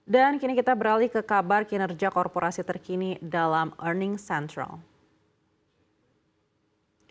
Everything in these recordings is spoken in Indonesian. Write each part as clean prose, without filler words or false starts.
Dan kini kita beralih ke kabar kinerja korporasi terkini dalam Earnings Central.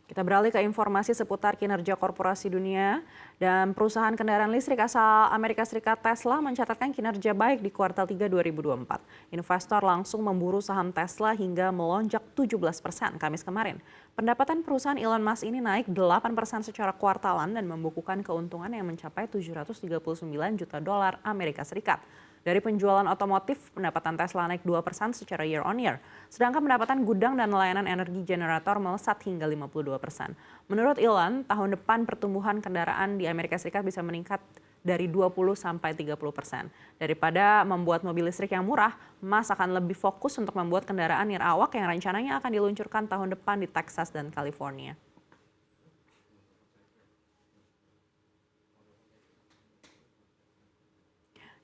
Kita beralih ke informasi seputar kinerja korporasi dunia dan perusahaan kendaraan listrik asal Amerika Serikat Tesla mencatatkan kinerja baik di kuartal 3 2024. Investor langsung memburu saham Tesla hingga melonjak 17% Kamis kemarin. Pendapatan perusahaan Elon Musk ini naik 8% secara kuartalan dan membukukan keuntungan yang mencapai 739 juta dolar Amerika Serikat. Dari penjualan otomotif, pendapatan Tesla naik 2% secara year on year. Sedangkan pendapatan gudang dan layanan energi generator melesat hingga 52%. Menurut Elon, tahun depan pertumbuhan kendaraan di Amerika Serikat bisa meningkat dari 20 sampai 30%. Daripada membuat mobil listrik yang murah, Musk akan lebih fokus untuk membuat kendaraan nirawak yang rencananya akan diluncurkan tahun depan di Texas dan California.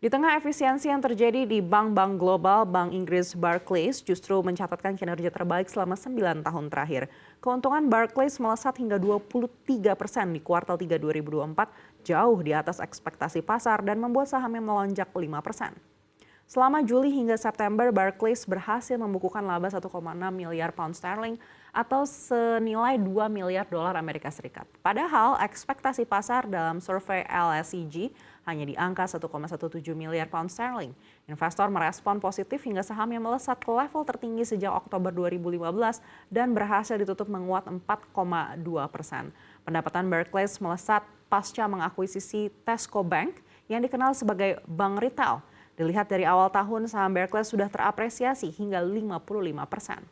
Di tengah efisiensi yang terjadi di bank-bank global, Bank Inggris Barclays justru mencatatkan kinerja terbaik selama 9 tahun terakhir. Keuntungan Barclays melesat hingga 23% di kuartal 3 2024, jauh di atas ekspektasi pasar dan membuat sahamnya melonjak 5%. Selama Juli hingga September, Barclays berhasil membukukan laba 1,6 miliar pound sterling atau senilai 2 miliar dolar Amerika Serikat. Padahal ekspektasi pasar dalam survei LSEG hanya di angka 1,17 miliar pound sterling. Investor merespon positif hingga sahamnya melesat ke level tertinggi sejak Oktober 2015 dan berhasil ditutup menguat 4,2%. Pendapatan Barclays melesat pasca mengakuisisi Tesco Bank yang dikenal sebagai bank retail. Dilihat dari awal tahun, saham Barclays sudah terapresiasi hingga 55%.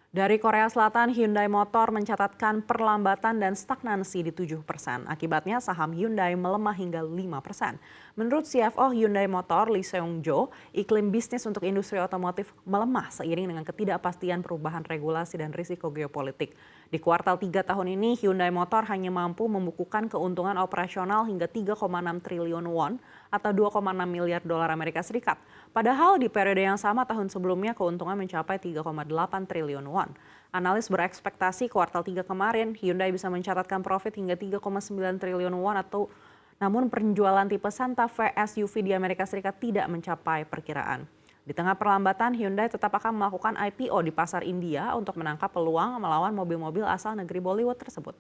Dari Korea Selatan, Hyundai Motor mencatatkan perlambatan dan stagnansi di 7%. Akibatnya saham Hyundai melemah hingga 5%. Menurut CFO Hyundai Motor, Lee Seung-jo, iklim bisnis untuk industri otomotif melemah seiring dengan ketidakpastian perubahan regulasi dan risiko geopolitik. Di kuartal 3 tahun ini, Hyundai Motor hanya mampu membukukan keuntungan operasional hingga 3,6 triliun won atau 2,6 miliar dolar Amerika Serikat. Padahal di periode yang sama tahun sebelumnya keuntungan mencapai 3,8 triliun won. Analis berekspektasi kuartal 3 kemarin Hyundai bisa mencatatkan profit hingga 3,9 triliun won namun penjualan tipe Santa Fe SUV di Amerika Serikat tidak mencapai perkiraan. Di tengah perlambatan, Hyundai tetap akan melakukan IPO di pasar India untuk menangkap peluang melawan mobil-mobil asal negeri Bollywood tersebut.